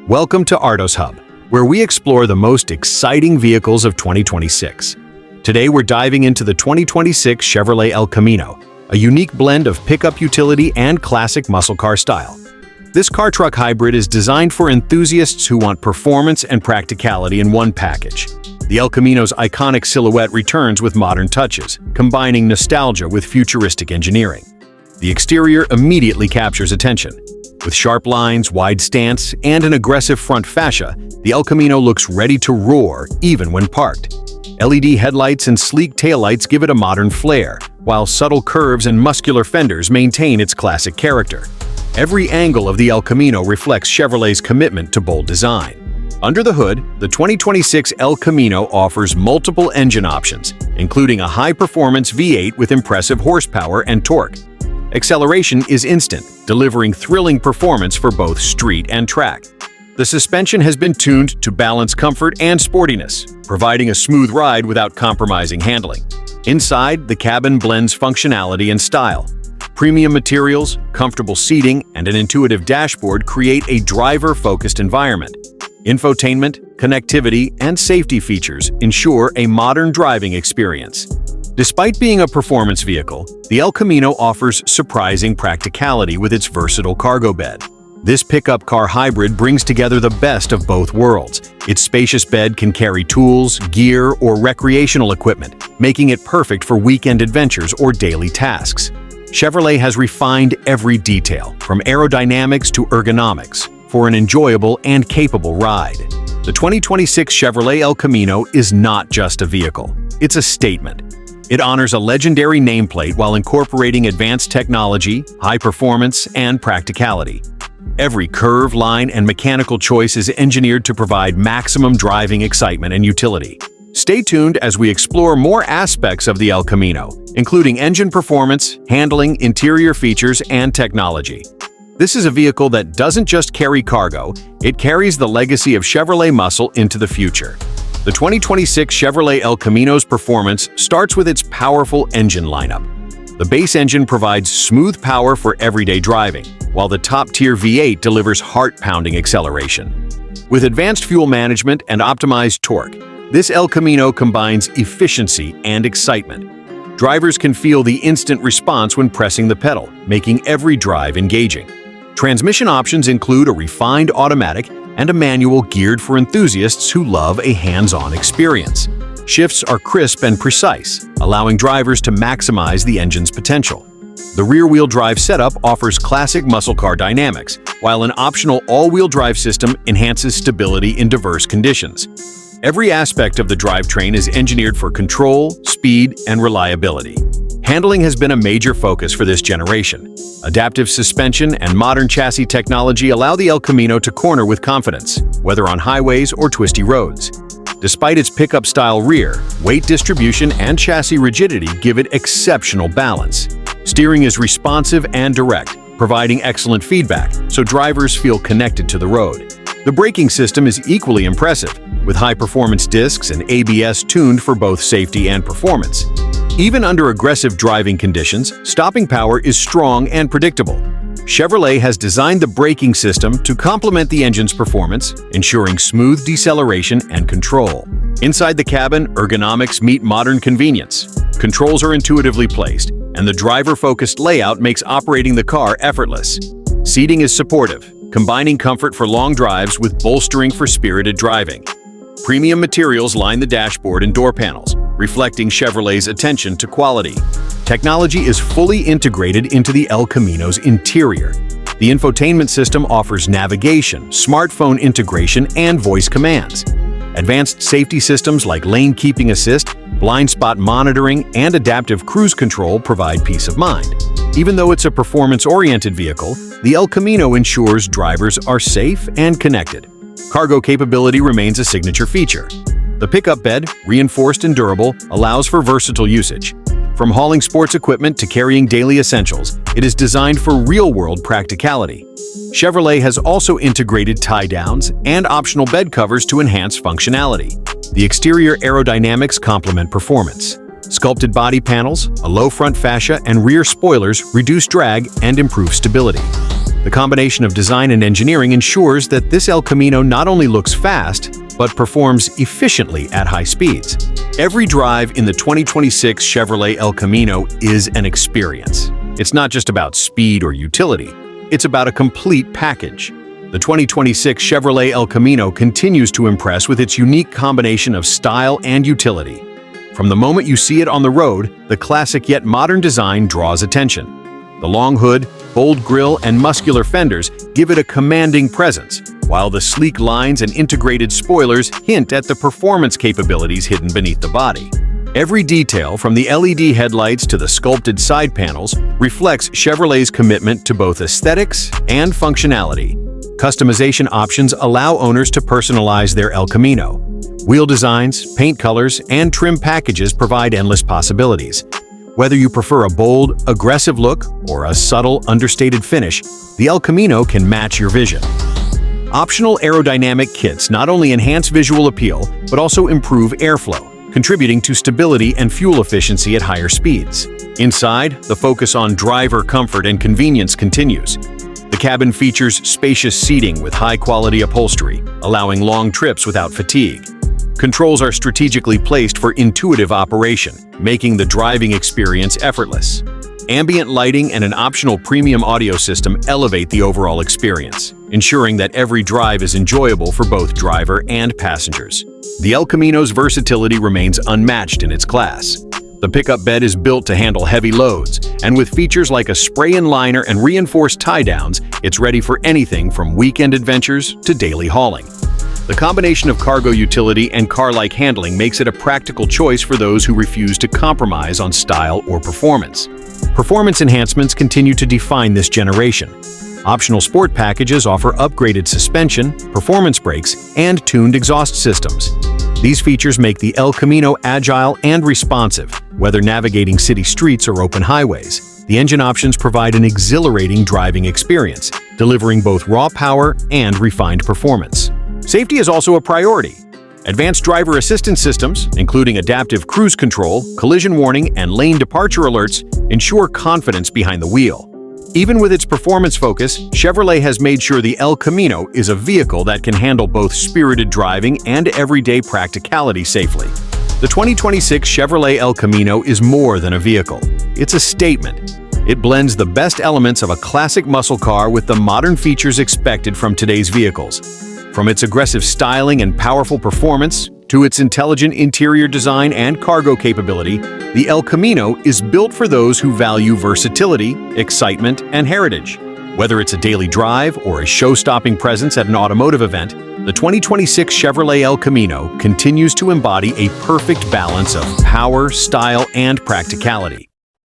Welcome to Artos Hub, where we explore the most exciting vehicles of 2026. Today we're diving into the 2026 Chevrolet El Camino, a unique blend of pickup utility and classic muscle car style. This car-truck hybrid is designed for enthusiasts who want performance and practicality in one package. The El Camino's iconic silhouette returns with modern touches, combining nostalgia with futuristic engineering. The exterior immediately captures attention. With sharp lines, wide stance, and an aggressive front fascia, the El Camino looks ready to roar even when parked. LED headlights and sleek taillights give it a modern flair, while subtle curves and muscular fenders maintain its classic character. Every angle of the El Camino reflects Chevrolet's commitment to bold design. Under the hood, the 2026 El Camino offers multiple engine options, including a high-performance V8 with impressive horsepower and torque. Acceleration is instant, delivering thrilling performance for both street and track. The suspension has been tuned to balance comfort and sportiness, providing a smooth ride without compromising handling. Inside, the cabin blends functionality and style. Premium materials, comfortable seating, and an intuitive dashboard create a driver-focused environment. Infotainment, connectivity, and safety features ensure a modern driving experience. Despite being a performance vehicle, the El Camino offers surprising practicality with its versatile cargo bed. This pickup car hybrid brings together the best of both worlds. Its spacious bed can carry tools, gear, or recreational equipment, making it perfect for weekend adventures or daily tasks. Chevrolet has refined every detail, from aerodynamics to ergonomics, for an enjoyable and capable ride. The 2026 Chevrolet El Camino is not just a vehicle, it's a statement. It honors a legendary nameplate while incorporating advanced technology, high performance, and practicality. Every curve, line, and mechanical choice is engineered to provide maximum driving excitement and utility. Stay tuned as we explore more aspects of the El Camino, including engine performance, handling, interior features, and technology. This is a vehicle that doesn't just carry cargo, it carries the legacy of Chevrolet muscle into the future. The 2026 Chevrolet El Camino's performance starts with its powerful engine lineup. The base engine provides smooth power for everyday driving, while the top-tier V8 delivers heart-pounding acceleration. With advanced fuel management and optimized torque, this El Camino combines efficiency and excitement. Drivers can feel the instant response when pressing the pedal, making every drive engaging. Transmission options include a refined automatic and a manual geared for enthusiasts who love a hands-on experience. Shifts are crisp and precise, allowing drivers to maximize the engine's potential. The rear-wheel drive setup offers classic muscle car dynamics, while an optional all-wheel drive system enhances stability in diverse conditions. Every aspect of the drivetrain is engineered for control, speed, and reliability. Handling has been a major focus for this generation. Adaptive suspension and modern chassis technology allow the El Camino to corner with confidence, whether on highways or twisty roads. Despite its pickup-style rear, weight distribution and chassis rigidity give it exceptional balance. Steering is responsive and direct, providing excellent feedback, so drivers feel connected to the road. The braking system is equally impressive, with high-performance discs and ABS tuned for both safety and performance. Even under aggressive driving conditions, stopping power is strong and predictable. Chevrolet has designed the braking system to complement the engine's performance, ensuring smooth deceleration and control. Inside the cabin, ergonomics meet modern convenience. Controls are intuitively placed, and the driver-focused layout makes operating the car effortless. Seating is supportive, combining comfort for long drives with bolstering for spirited driving. Premium materials line the dashboard and door panels, reflecting Chevrolet's attention to quality. Technology is fully integrated into the El Camino's interior. The infotainment system offers navigation, smartphone integration, and voice commands. Advanced safety systems like lane keeping assist, blind spot monitoring, and adaptive cruise control provide peace of mind. Even though it's a performance-oriented vehicle, the El Camino ensures drivers are safe and connected. Cargo capability remains a signature feature. The pickup bed, reinforced and durable, allows for versatile usage. From hauling sports equipment to carrying daily essentials, it is designed for real-world practicality. Chevrolet has also integrated tie-downs and optional bed covers to enhance functionality. The exterior aerodynamics complement performance. Sculpted body panels, a low front fascia, and rear spoilers reduce drag and improve stability. The combination of design and engineering ensures that this El Camino not only looks fast, but performs efficiently at high speeds. Every drive in the 2026 Chevrolet El Camino is an experience. It's not just about speed or utility, it's about a complete package. The 2026 Chevrolet El Camino continues to impress with its unique combination of style and utility. From the moment you see it on the road, the classic yet modern design draws attention. The long hood, bold grille, and muscular fenders give it a commanding presence, while the sleek lines and integrated spoilers hint at the performance capabilities hidden beneath the body. Every detail, from the LED headlights to the sculpted side panels, reflects Chevrolet's commitment to both aesthetics and functionality. Customization options allow owners to personalize their El Camino. Wheel designs, paint colors, and trim packages provide endless possibilities. Whether you prefer a bold, aggressive look or a subtle, understated finish, the El Camino can match your vision. Optional aerodynamic kits not only enhance visual appeal, but also improve airflow, contributing to stability and fuel efficiency at higher speeds. Inside, the focus on driver comfort and convenience continues. The cabin features spacious seating with high-quality upholstery, allowing long trips without fatigue. Controls are strategically placed for intuitive operation, making the driving experience effortless. Ambient lighting and an optional premium audio system elevate the overall experience, ensuring that every drive is enjoyable for both driver and passengers. The El Camino's versatility remains unmatched in its class. The pickup bed is built to handle heavy loads, and with features like a spray-in liner and reinforced tie-downs, it's ready for anything from weekend adventures to daily hauling. The combination of cargo utility and car-like handling makes it a practical choice for those who refuse to compromise on style or performance. Performance enhancements continue to define this generation. Optional sport packages offer upgraded suspension, performance brakes, and tuned exhaust systems. These features make the El Camino agile and responsive, whether navigating city streets or open highways. The engine options provide an exhilarating driving experience, delivering both raw power and refined performance. Safety is also a priority. Advanced driver assistance systems, including adaptive cruise control, collision warning, and lane departure alerts, ensure confidence behind the wheel. Even with its performance focus, Chevrolet has made sure the El Camino is a vehicle that can handle both spirited driving and everyday practicality safely. The 2026 Chevrolet El Camino is more than a vehicle. It's a statement. It blends the best elements of a classic muscle car with the modern features expected from today's vehicles. From its aggressive styling and powerful performance to its intelligent interior design and cargo capability, the El Camino is built for those who value versatility, excitement, and heritage. Whether it's a daily drive or a show-stopping presence at an automotive event, the 2026 Chevrolet El Camino continues to embody a perfect balance of power, style, and practicality.